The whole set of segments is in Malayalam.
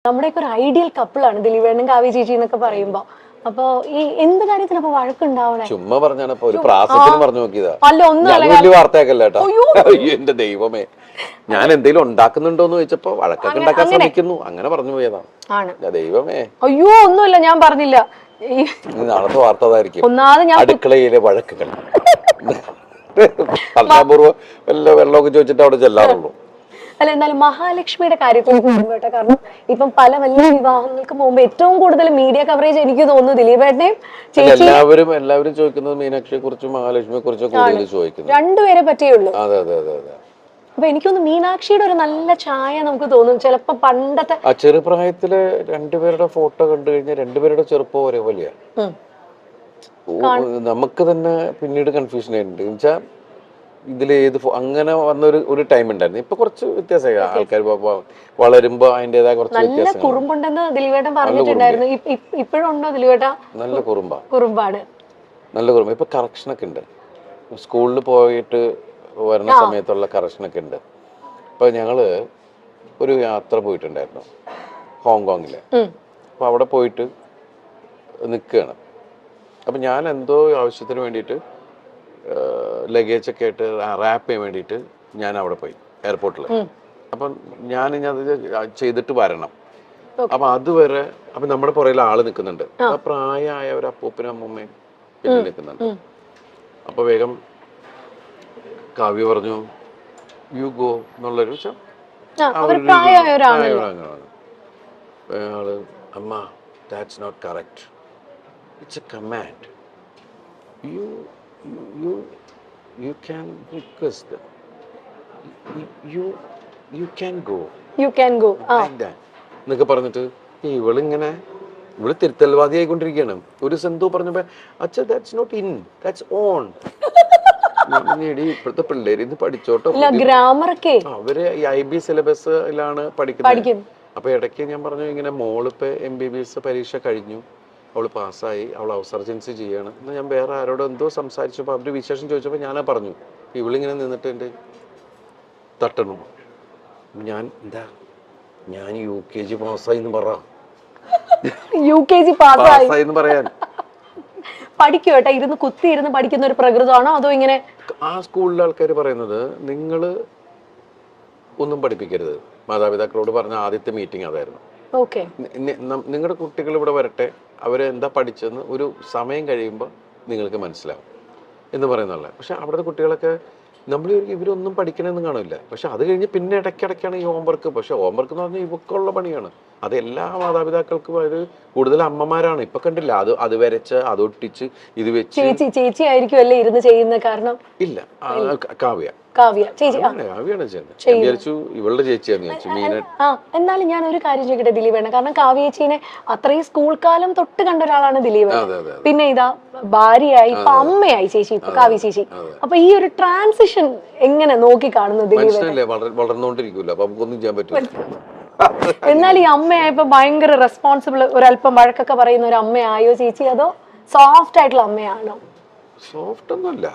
നമ്മുടെയൊക്കെ ഒരു ഐഡിയൽ കപ്പിളാണ് ദിലീപേണ്ണും കാവ്യ ചേച്ചി എന്നൊക്കെ പറയുമ്പോ. അപ്പൊ ഈ എന്ത് കാര്യത്തിന് അപ്പൊ വഴക്കുണ്ടാവണേ? ചുമ്മാ പറഞ്ഞാണ് ഒരു പ്രാസത്തിന് പറഞ്ഞു നോക്കിയതാ. അല്ല ഒന്നും വലിയ വാർത്തയാക്കല്ല കേട്ടോ. എന്റെ ദൈവമേ, ഞാൻ എന്തെങ്കിലും ഉണ്ടാക്കുന്നുണ്ടോന്ന് ചോദിച്ചപ്പോ വഴക്കൊക്കെ ഉണ്ടാക്കാൻ ശ്രമിക്കുന്നു, അങ്ങനെ പറഞ്ഞു പോയതാണ്. ദൈവമേ, അയ്യോ ഒന്നുമില്ല, ഞാൻ പറഞ്ഞില്ല. നാളത്തെ വാർത്ത അതായിരിക്കും, ഒന്നാമത് ഞാൻ അടുക്കളയിലെ വഴക്കുകൾ. വർഷാപൂർവ്വം വെള്ളമൊക്കെ ചോദിച്ചിട്ട് അവിടെ ചെല്ലാറുള്ളൂ. അല്ല, എന്നാലും മഹാലക്ഷ്മിയുടെ കാര്യത്തിൽ കേട്ടോ. കാരണം ഇപ്പം പല വലിയ വിവാഹങ്ങൾക്ക് മുമ്പ് ഏറ്റവും കൂടുതൽ മീഡിയ കവറേജ് എനിക്ക് തോന്നുന്നു ദിലീപേട്ടനെയും എല്ലാവരും ചോദിക്കുന്നത് മീനാക്ഷിയെ കുറിച്ചും മഹാലക്ഷ്മിയെ കുറിച്ചും കൂടുതൽ ചോദിക്കുന്നത്. രണ്ടുപേരെ പറ്റിയുള്ളൂ. അതെ അതെ അതെ അതെ. അപ്പൊ എനിക്കൊന്ന് മീനാക്ഷിയുടെ ഒരു നല്ല ഛായ നമുക്ക് തോന്നും ചിലപ്പോ. പണ്ടത്തെ ആ ചെറുപ്രായത്തില് രണ്ടുപേരുടെ ഫോട്ടോ കണ്ടു കഴിഞ്ഞാൽ രണ്ടുപേരുടെ ചെറുപ്പം ഒരേ പോലെയാ. നമുക്ക് തന്നെ പിന്നീട് കൺഫ്യൂഷൻ ആയിട്ടുണ്ട്. എന്നുവെച്ചാ ഇതില് ഏത് അങ്ങനെ വന്നൊരു ടൈം ഉണ്ടായിരുന്നു. ഇപ്പൊ കുറച്ച് വ്യത്യാസമായി. ആൾക്കാർ വളരുമ്പോ അതിന്റേതായ കുറച്ച് വ്യത്യാസം. കുറുമ്പുണ്ടെന്ന് ദിലീപേട്ടൻ പറഞ്ഞിട്ടുണ്ടായിരുന്നു. ഇപ്പോഴുണ്ടോ ദിലീപേട്ട? നല്ല കുറുമ്പാണ്. നല്ല കുറുമ്പ്. ഇപ്പൊ കറക്ഷനൊക്കെ ഉണ്ട്. സ്കൂളിൽ പോയിട്ട് വരുന്ന സമയത്തുള്ള കറക്ഷനൊക്കെ ഉണ്ട്. ഇപ്പൊ ഞങ്ങള് ഒരു യാത്ര പോയിട്ടുണ്ടായിരുന്നു ഹോങ്കോങ്ങില്. അപ്പൊ അവിടെ പോയിട്ട് നിൽക്കുകയാണ്. അപ്പൊ ഞാൻ എന്തോ ആവശ്യത്തിന് വേണ്ടിയിട്ട് ലഗേജ് ഒക്കെ ആയിട്ട് റാപ്പ് ചെയ്യാൻ വേണ്ടിയിട്ട് ഞാൻ അവിടെ പോയി എയർപോർട്ടിൽ. അപ്പം ഞാൻ അത് ചെയ്തിട്ട് വരണം. അപ്പൊ അതുവരെ അപ്പൊ നമ്മുടെ പുറകിൽ ആള് നിൽക്കുന്നുണ്ട്. ആ പ്രായമായ ഒരു അപ്പൂപ്പനും അമ്മൂമ്മയും പിന്നെ നിൽക്കുന്നുണ്ട്. അപ്പൊ വേഗം കാവ്യ പറഞ്ഞു യു ഗോ എന്നുള്ളൊരു അയാള് അമ്മ that's not correct, it's a command. You can request them. You can go. എന്നൊക്കെ പറഞ്ഞിട്ട് ഇവള് തിരുത്തൽവാദി ആയിക്കൊണ്ടിരിക്കുകയാണ്. ഒരു സെന്തോ പറഞ്ഞപ്പോ അച്ഛാ that's not in, that's on. ഇപ്പോഴത്തെ പിള്ളേര് ഇത് പഠിച്ചോട്ടോ. അവര് IB സിലബസിലാണ് പഠിക്കുന്നത്. അപ്പൊ ഇടയ്ക്ക് ഞാൻ പറഞ്ഞു ഇങ്ങനെ മോളിപ്പോ MBBS പരീക്ഷ കഴിഞ്ഞു, അവള് പാസ്സായി, അവൾ ഔസർജൻസി ചെയ്യാണ്. എന്നാൽ ഞാൻ വേറെ ആരോടും എന്തോ സംസാരിച്ചപ്പോൾ അവര് വിശേഷം ചോദിച്ചപ്പോൾ ഞാൻ പറഞ്ഞു ഇവളിങ്ങനെ നിന്നിട്ട് എൻ്റെ തട്ടണം. ഞാൻ UKG പാസ്സായി എന്ന് പറ. UKG പാസ്സായി എന്ന് പറയാൻ പഠിക്കുവേട്ടാ. ഇരുന്ന് കുത്തിയിരുന്ന് പഠിക്കുന്ന ഒരു പ്രകൃതമാണോ അതോ ഇങ്ങനെ? ആ സ്കൂളിലെ ആൾക്കാർ പറയുന്നത് നിങ്ങള് ഒന്നും പഠിപ്പിക്കരുത്. മാതാപിതാക്കളോട് പറഞ്ഞ ആദ്യത്തെ മീറ്റിംഗ് അതായിരുന്നു. നിങ്ങളുടെ കുട്ടികൾ ഇവിടെ വരട്ടെ, അവര് എന്താ പഠിച്ചതെന്ന് ഒരു സമയം കഴിയുമ്പോൾ നിങ്ങൾക്ക് മനസ്സിലാവും എന്ന് പറയുന്നുള്ള. പക്ഷെ അവിടുത്തെ കുട്ടികളൊക്കെ നമ്മൾ ഇവരൊന്നും പഠിക്കണമെന്ന് കാണില്ല. പക്ഷെ അത് കഴിഞ്ഞ് പിന്നെ ഇടയ്ക്കിടയ്ക്കാണ് ഈ ഹോംവർക്ക്. പക്ഷെ ഹോംവർക്ക് എന്ന് പറഞ്ഞാൽ ഇവക്കുള്ള പണിയാണ്. അത് എല്ലാ മാതാപിതാക്കൾക്കും അത് കൂടുതൽ അമ്മമാരാണ്. ഇപ്പൊ കണ്ടില്ല, അത് വരച്ച് അതൊട്ടിച്ച് ഇത് വെച്ച്. ചേച്ചി ആയിരിക്കും അല്ലേ ഇരുന്ന് ചെയ്യുന്ന? കാരണം ഇല്ല, കാവ്യാണ് ഇവളുടെ ചേച്ചിയാന്ന് ചോദിച്ചു മീന. എന്നാലും ഞാൻ ഒരു കാര്യം ചോദിക്കട്ടെ ദിലീപേണ്ണ, കാരണം കാവ്യ ചേച്ചീനെ അത്രയും സ്കൂൾ കാലം തൊട്ട് കണ്ട ഒരാളാണ് ദിലീപ്. പിന്നെ ഇതാ ഭാര്യയായി, ഇപ്പൊ അമ്മയായി ചേച്ചി, ഇപ്പൊ കാവ്യ ചേച്ചി. അപ്പൊ ഈ ഒരു ട്രാൻസിഷൻ എങ്ങനെ നോക്കി കാണുന്നു ദിലീപ്? വളർന്നോണ്ടിരിക്കൂല, അപ്പൊ നമുക്കൊന്നും ചെയ്യാൻ പറ്റില്ല. എന്നാൽ ഈ അമ്മയായപ്പോ ഭയങ്കര റെസ്പോൺസിബിൾ, ഒരല്പം വഴക്കൊക്കെ പറയുന്ന ഒരു അമ്മയായോ ചേച്ചി, അതോ സോഫ്റ്റ് ആയിട്ടുള്ള അമ്മയാണോ? സോഫ്റ്റ് ഒന്നുമല്ല,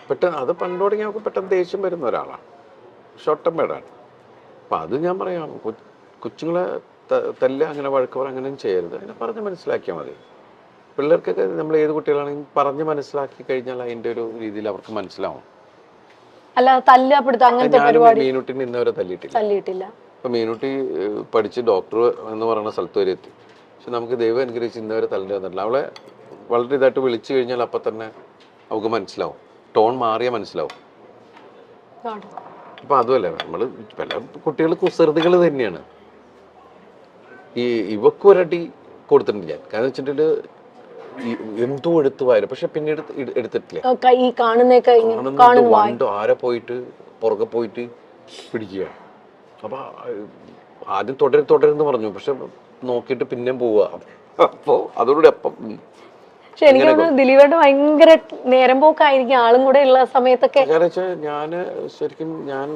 പെട്ടെന്ന് അത് പണ്ട് തുടങ്ങി നമുക്ക് പെട്ടെന്ന് ദേഷ്യം വരുന്ന ഒരാളാണ്, ഷോർട്ട് ടെമ്പേർഡാണ്. അപ്പം അത് ഞാൻ പറയാം, കൊച്ചുങ്ങളെ അങ്ങനെ വഴക്ക് പറ അങ്ങനെയും ചെയ്യരുത്, അങ്ങനെ പറഞ്ഞ് മനസ്സിലാക്കിയാൽ മതി. പിള്ളേർക്കൊക്കെ നമ്മൾ ഏത് കുട്ടികളാണെങ്കിലും പറഞ്ഞ് മനസ്സിലാക്കി കഴിഞ്ഞാൽ അതിൻ്റെ ഒരു രീതിയിൽ അവർക്ക് മനസ്സിലാവും. അല്ല തല്ലപ്പെടുത്ത അങ്ങനത്തെ പരിപാടി മീനുട്ടിനെ ഇന്നവരെ തല്ലിയിട്ടില്ല. ഇപ്പം മീനുട്ടി പഠിച്ച് ഡോക്ടർ എന്ന് പറയുന്ന സ്ഥലത്ത് വരെ എത്തി. പക്ഷെ നമുക്ക് ദൈവം അനുഗ്രഹിച്ച് ഇന്നവരെ തല്ലേണ്ടി വന്നിട്ടില്ല. അവളെ വളരെ ഇതായിട്ട് വിളിച്ചു കഴിഞ്ഞാൽ അപ്പം തന്നെ അവൾക്ക് മനസ്സിലാവും, ടോൺ മാറിയാൽ മനസ്സിലാവും. അപ്പം അതുമല്ല, നമ്മൾ പല കുട്ടികൾ കുസൃതികൾ തന്നെയാണ്. ഇവക്കും ഒരടി കൊടുത്തിട്ടുണ്ട് ഞാൻ. കാരണം വെച്ചിട്ടുണ്ടെങ്കിൽ എന്തോ എടുത്തു വാരും, പക്ഷെ പിന്നീട് എടുത്തിട്ടില്ല. ആരെ പോയിട്ട് പുറകെ പോയിട്ട് പിടിക്കുക. അപ്പൊ ആദ്യം തുടരുന്ന് പറഞ്ഞു, പക്ഷെ നോക്കിയിട്ട് പിന്നെയും പോവുക. അപ്പോ അതോടെ അപ്പം പക്ഷെ എനിക്ക് തോന്നുന്നു ദിലീപേട്ടൻ ഭയങ്കര നേരം പോക്കായിരിക്കും ആളും കൂടെ ഉള്ള സമയത്തൊക്കെ. ഞാൻ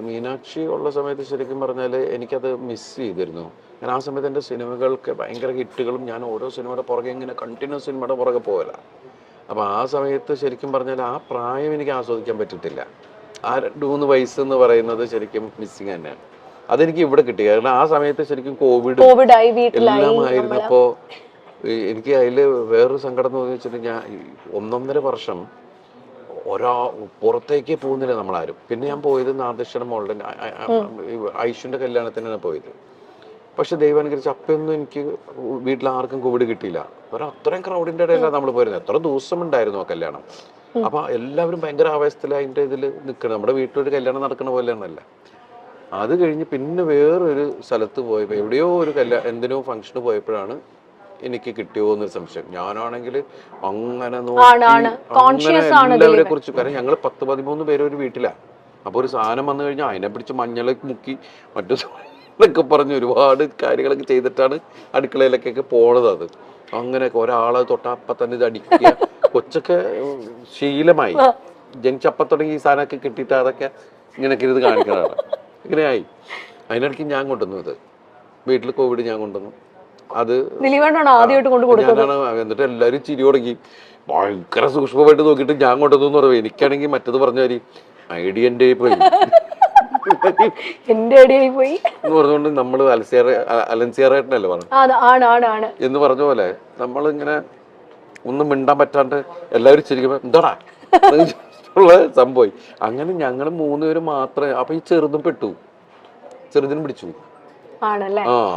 മീനാക്ഷി ഉള്ള സമയത്ത് ശരിക്കും പറഞ്ഞാല് എനിക്കത് മിസ് ചെയ്തിരുന്നു. ഞാൻ ആ സമയത്ത് എൻ്റെ സിനിമകൾക്ക് ഭയങ്കര ഹിറ്റുകളും, ഞാൻ ഓരോ സിനിമയുടെ പുറകെ ഇങ്ങനെ കണ്ടിന്യൂസ് സിനിമയുടെ പുറകെ പോകല. അപ്പൊ ആ സമയത്ത് ശരിക്കും പറഞ്ഞാൽ ആ പ്രായം എനിക്ക് ആസ്വദിക്കാൻ പറ്റിയിട്ടില്ല. ആ 2-3 വയസ്സ് എന്ന് പറയുന്നത് ശരിക്കും മിസ്സിങ് തന്നെയാണ്. അതെനിക്ക് ഇവിടെ കിട്ടി. കാരണം ആ സമയത്ത് ശരിക്കും കോവിഡ് കോവിഡായി വീട്ടിലായി എല്ലാം ആയിരുന്നപ്പോ എനിക്ക് അതിൽ വേറൊരു സങ്കടം എന്ന് വെച്ചിട്ട് ഞാൻ 1.5 വർഷം പുറത്തേക്ക് പോകുന്നില്ല നമ്മളാരും. പിന്നെ ഞാൻ പോയത് നാദൃശ്വരം മോളുടെ ഐഷുവിന്റെ കല്യാണത്തിനാണ് പോയത്. പക്ഷെ ദൈവം അനുകരിച്ച് അപ്പൊന്നും എനിക്ക് വീട്ടിൽ ആർക്കും കോവിഡ് കിട്ടിയില്ല. അത്രയും ക്രൗഡിന്റെ ഇടയിലാണ് നമ്മൾ പോയിരുന്നത്. എത്ര ദിവസം ഉണ്ടായിരുന്നു ആ കല്യാണം. അപ്പൊ എല്ലാവരും ഭയങ്കര ആവേശത്തിൽ അതിന്റെ ഇതിൽ നിൽക്കണം. നമ്മുടെ വീട്ടിലൊരു കല്യാണം നടക്കുന്ന പോലെയാണല്ല. അത് കഴിഞ്ഞ് പിന്നെ വേറൊരു സ്ഥലത്ത് പോയപ്പോ എവിടെയോ ഒരു എന്തിനോ ഫംഗ്ഷന് പോയപ്പോഴാണ് എനിക്ക് കിട്ടിയോ എന്നൊരു സംശയം. ഞാനാണെങ്കിൽ അങ്ങനെ എല്ലാവരെ കുറിച്ച്, കാരണം ഞങ്ങൾ 10-13 പേര് ഒരു വീട്ടിലാണ്. അപ്പൊ ഒരു സാധനം വന്നു കഴിഞ്ഞാൽ അതിനെ പിടിച്ച് മഞ്ഞളൊക്കെ മുക്കി മറ്റു എന്നൊക്കെ പറഞ്ഞ് ഒരുപാട് കാര്യങ്ങളൊക്കെ ചെയ്തിട്ടാണ് അടുക്കളയിലേക്കൊക്കെ പോണത്. അത് അങ്ങനെയൊക്കെ ഒരാളെ തൊട്ടപ്പം തന്നെ ഇത് അടിക്കുക. കൊച്ചൊക്കെ ശീലമായി ജനിച്ചപ്പം തുടങ്ങി ഈ സാധനമൊക്കെ കിട്ടിയിട്ട് അതൊക്കെ ഇങ്ങനെയൊക്കെ ഇത് കാണിക്കുന്നതാണ്. ഇങ്ങനെയായി. അതിനിടയ്ക്ക് ഞാൻ കൊണ്ടുവന്നു ഇത് വീട്ടിൽ കോവിഡ് ഞാൻ കൊണ്ടുവന്നു. അത് ഞാനാണ്. എന്നിട്ട് എല്ലാവരും ചിരി തുടങ്ങി. ഭയങ്കര സൂക്ഷ്മമായിട്ട് നോക്കിയിട്ട് ഞാൻ കൊണ്ടുവന്നു എന്ന് പറയുന്നത്. എനിക്കാണെങ്കിൽ മറ്റത് പറഞ്ഞ മാതിരി ഐഡിയ എൻ്റെ പോയി എന്ന് പറഞ്ഞുകൊണ്ട് നമ്മള് അലൻസിയറായിട്ടല്ലേ പറഞ്ഞു എന്ന് പറഞ്ഞ പോലെ നമ്മളിങ്ങനെ ഒന്നും മിണ്ടാൻ പറ്റാണ്ട് എല്ലാവരും ചിരിക്കുമ്പോ എന്താടാ ഉള്ള സംഭവം. അങ്ങനെ ഞങ്ങൾ 3 പേര് മാത്രമേ. അപ്പൊ ഈ ചെറുതും പെട്ടു, ചെറുതിനും പിടിച്ചു.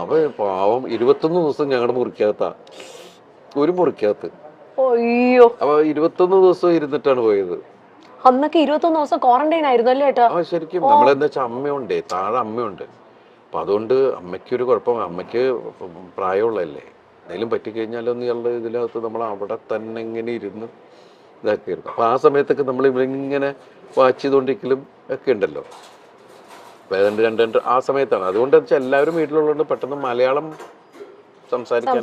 അപ്പൊ പാവം 21 ദിവസം ഞങ്ങളുടെ മുറിക്കകത്താ, ഒരു മുറിക്കകത്ത്. അപ്പൊ 21 ദിവസം ഇരുന്നിട്ടാണ് പോയത്. അന്നൊക്കെ 21 ദിവസം ക്വാറന്റൈൻ ആയിരുന്നു അല്ലേ ഏട്ടാ? ശരിക്കും നമ്മളെന്താ വെച്ചാൽ അമ്മയുണ്ട്, താഴെ അമ്മയുണ്ട്. അപ്പൊ അതുകൊണ്ട് അമ്മയ്ക്കൊരു കുഴപ്പം. അമ്മയ്ക്ക് പ്രായമുള്ളതല്ലേ, എന്തെങ്കിലും പറ്റിക്കഴിഞ്ഞാലൊന്നും ഇയാളുടെ ഇതിനകത്ത് നമ്മൾ അവിടെ തന്നെ ഇങ്ങനെ ഇരുന്ന് ഇതാക്കിയിരുന്നു. അപ്പൊ ആ സമയത്തൊക്കെ നമ്മൾ ഇവരിങ്ങനെ വാച്ച് ചെയ്തോണ്ടിരിക്കലും ഒക്കെ ഉണ്ടല്ലോ. രണ്ട് ആ സമയത്താണ്. അതുകൊണ്ട് വെച്ചാൽ എല്ലാവരും വീട്ടിലുള്ളതുകൊണ്ട് പെട്ടെന്ന് മലയാളം സംസാരിക്കാൻ.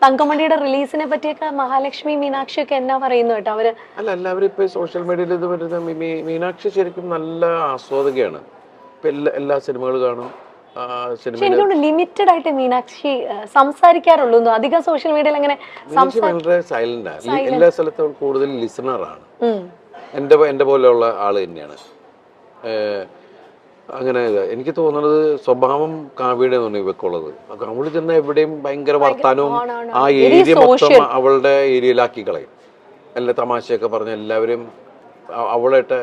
തങ്കമണിയുടെ റിലീസിനെ പറ്റിയൊക്കെ മഹാലക്ഷ്മി, മീനാക്ഷി ഒക്കെ എന്നാ പറയുന്നു കേട്ടോ അവര്? അല്ല, എല്ലാവരും ഇപ്പൊ സോഷ്യൽ മീഡിയയിൽ ഇത് വരുന്ന മീനാക്ഷി ശരിക്കും നല്ല ആസ്വാദകയാണ്. ഇപ്പൊ എല്ലാ സിനിമകളും കാണും. ലിമിറ്റഡ് ആയിട്ട് മീനാക്ഷി സംസാരിക്കാറുള്ളൂ. അധികം സോഷ്യൽ മീഡിയയിൽ അങ്ങനെ വളരെ സൈലന്റ് ആണ്. എല്ലാ സ്ഥലത്തും കൂടുതൽ ലിസണറാണ്. എന്റെ പോലെയുള്ള ആള് തന്നെയാണ്. അങ്ങനെ എനിക്ക് തോന്നുന്നത് സ്വഭാവം കാവ്യയുടെ ഇവക്കുള്ളത്. അവള് ചെന്ന എവിടെയും ഭയങ്കര വർത്താനവും ആ ഏരിയ മൊത്തം അവളുടെ ഏരിയയിലാക്കി കളയും. എല്ലാ തമാശയൊക്കെ പറഞ്ഞ എല്ലാവരും അവളായിട്ട്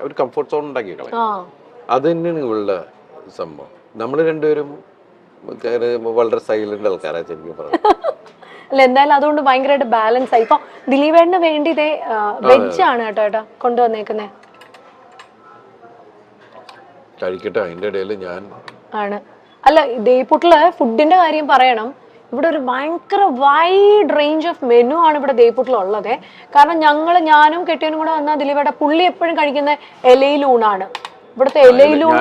ഒരു കംഫർട്ട് സോൺ ഉണ്ടാക്കി കളയും. അത് തന്നെയാണ് ഇവളുടെ സംഭവം. നമ്മൾ രണ്ടുപേരും വളരെ സൈലന്റ് ആൾക്കാരാ ശരിക്കും പറഞ്ഞു. അല്ല, എന്തായാലും അതുകൊണ്ട് ഭയങ്കരമായിട്ട് ബാലൻസ് ആയി. ഇപ്പൊ ദിലീപേട്ടന് വേണ്ടി ഇതേ വെജ് ആണ് കേട്ടോ കൊണ്ടുവന്നേക്കുന്നേ. കഴിക്കട്ടെ. അതിന്റെ ഇടയിൽ ഞാൻ ആണ്. അല്ല, ദേപ്പുട്ടില് ഫുഡിന്റെ കാര്യം പറയണം. ഇവിടെ ഒരു ഭയങ്കര വൈഡ് റേഞ്ച് ഓഫ് മെനു ആണ് ഇവിടെ ദേപ്പുട്ടിലുള്ളത്. കാരണം ഞാനും കെട്ടിയനും കൂടെ വന്നാൽ ദിലീപേട്ട പുള്ളി എപ്പോഴും കഴിക്കുന്ന ഇലയിലൂണാണ്. ഇവിടുത്തെ ഇലയിലൂണ്.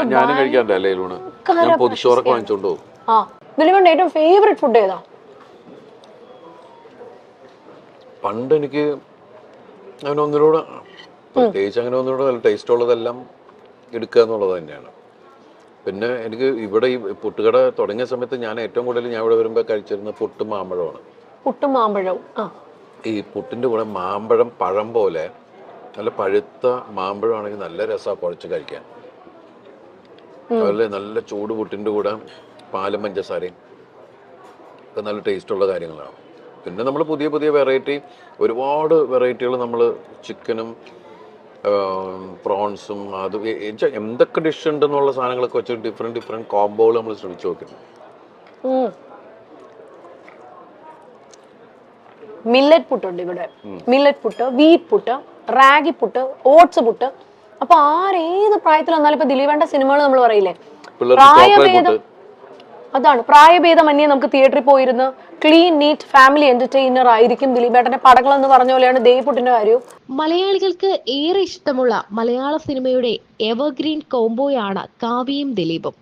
ദിലീപേട്ട ഏറ്റവും ഫേവറേറ്റ് ഫുഡ് ഏതാ? പണ്ട് എനിക്ക് അങ്ങനെ ഒന്നിനോട് പ്രത്യേകിച്ച് അങ്ങനെ ഒന്നിനോട് നല്ല ടേസ്റ്റ് ഉള്ളതെല്ലാം എടുക്കുക എന്നുള്ളത് തന്നെയാണ്. പിന്നെ എനിക്ക് ഇവിടെ ഈ പുട്ടുകട തുടങ്ങിയ സമയത്ത് ഞാൻ ഏറ്റവും കൂടുതൽ ഞാൻ ഇവിടെ വരുമ്പോൾ കഴിച്ചിരുന്നത് പുട്ടും മാമ്പഴമാണ്. പുട്ടും മാമ്പഴവും. ഈ പുട്ടിന്റെ കൂടെ മാമ്പഴം പഴം പോലെ നല്ല പഴുത്ത മാമ്പഴമാണെങ്കിൽ നല്ല രസമാണ് കുഴച്ച് കഴിക്കാൻ. അതുപോലെ നല്ല ചൂട് പുട്ടിന്റെ കൂടെ പാലും പഞ്ചസാരയും ഒക്കെ നല്ല ടേസ്റ്റുള്ള കാര്യങ്ങളാണ്. പിന്നെ നമ്മൾ പുതിയ പുതിയ ഒരുപാട് വെറൈറ്റികൾ നമ്മൾ ചിക്കനും പ്രോൺസും അത് എന്തൊക്കെ ഡിഷ് ഉണ്ടെന്നുള്ള സാധനങ്ങളൊക്കെ വെച്ച് ഡിഫറെന്റ് കോംബോകൾ നമ്മൾ ശ്രമിച്ചു നോക്കുന്നു. മില്ലറ്റ് പുട്ടുണ്ട് ഇവിടെ. Millet puttu, wheat puttu, ragi puttu, oats puttu. അപ്പൊ ഏത് പ്രായത്തിൽ വന്നാലും ഇപ്പൊ ദിലീപേണ്ട സിനിമകൾ നമ്മൾ പറയില്ലേ, പ്രായഭേദം. അതാണ്, പ്രായഭേദമന്യേ നമുക്ക് തിയേറ്ററിൽ പോയിരുന്ന് ക്ലീൻ നീറ്റ് ഫാമിലി എന്റർടൈനർ ആയിരിക്കും ദിലീപേട്ടന്റെ പടങ്ങൾ എന്ന് പറഞ്ഞ പോലെയാണ് ദേയ്പുട്ടിന്റെ കാര്യവും. മലയാളികൾക്ക് ഏറെ ഇഷ്ടമുള്ള മലയാള സിനിമയുടെ എവർഗ്രീൻ കോംബോയാണ് കാവ്യയും ദിലീപും.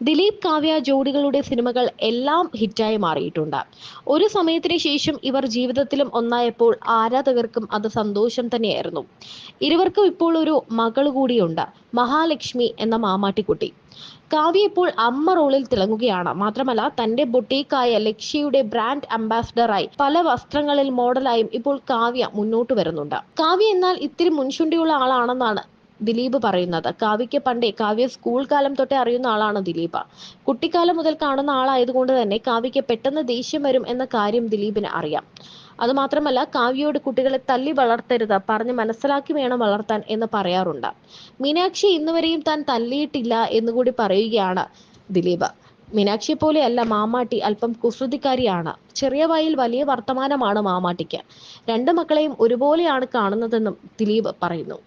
ദിലീപ് കാവ്യ ജോഡികളുടെ സിനിമകൾ എല്ലാം ഹിറ്റായി മാറിയിട്ടുണ്ട്. ഒരു സമയത്തിന് ശേഷം ഇവർ ജീവിതത്തിലും ഒന്നായപ്പോൾ ആരാധകർക്കും അത് സന്തോഷം തന്നെയായിരുന്നു. ഇരുവർക്കും ഇപ്പോൾ ഒരു മകൾ കൂടിയുണ്ട്, മഹാലക്ഷ്മി എന്ന മാമാട്ടിക്കുട്ടി. കാവ്യ ഇപ്പോൾ അമ്മ റോളിൽ തിളങ്ങുകയാണ്. മാത്രമല്ല തന്റെ ബൊട്ടീക്കായ ലക്ഷ്യയുടെ ബ്രാൻഡ് അംബാസിഡറായി പല വസ്ത്രങ്ങളിൽ മോഡലായും ഇപ്പോൾ കാവ്യ മുന്നോട്ട് വരുന്നുണ്ട്. കാവ്യ എന്നാൽ ഇത്തിരി മുൻചുണ്ടിയുള്ള ആളാണെന്നാണ് ദിലീപ് പറയുന്നത്. കാവ്യയ്ക്ക് പണ്ടേ കാവ്യ സ്കൂൾ കാലം തൊട്ടേ അറിയുന്ന ആളാണ് ദിലീപ്. കുട്ടിക്കാലം മുതൽ കാണുന്ന ആളായതുകൊണ്ട് തന്നെ കാവ്യയ്ക്ക് പെട്ടെന്ന് ദേഷ്യം വരും എന്ന കാര്യം ദിലീപിന് അറിയാം. അതുമാത്രമല്ല, കാവ്യയോട് കുട്ടികളെ തല്ലി വളർത്തരുത്, പറഞ്ഞ് മനസ്സിലാക്കി വേണം വളർത്താൻ എന്ന് പറയാറുണ്ട്. മീനാക്ഷി ഇന്നുവരെയും താൻ തല്ലിയിട്ടില്ല എന്നുകൂടി പറയുകയാണ് ദിലീപ്. മീനാക്ഷിയെ പോലെയല്ല മാമാട്ടി, അല്പം കുസൃതിക്കാരിയാണ്. ചെറിയ വായിൽ വലിയ വർത്തമാനമാണ് മാമാട്ടിക്ക്. രണ്ട് മക്കളെയും ഒരുപോലെയാണ് കാണുന്നതെന്നും ദിലീപ് പറയുന്നു.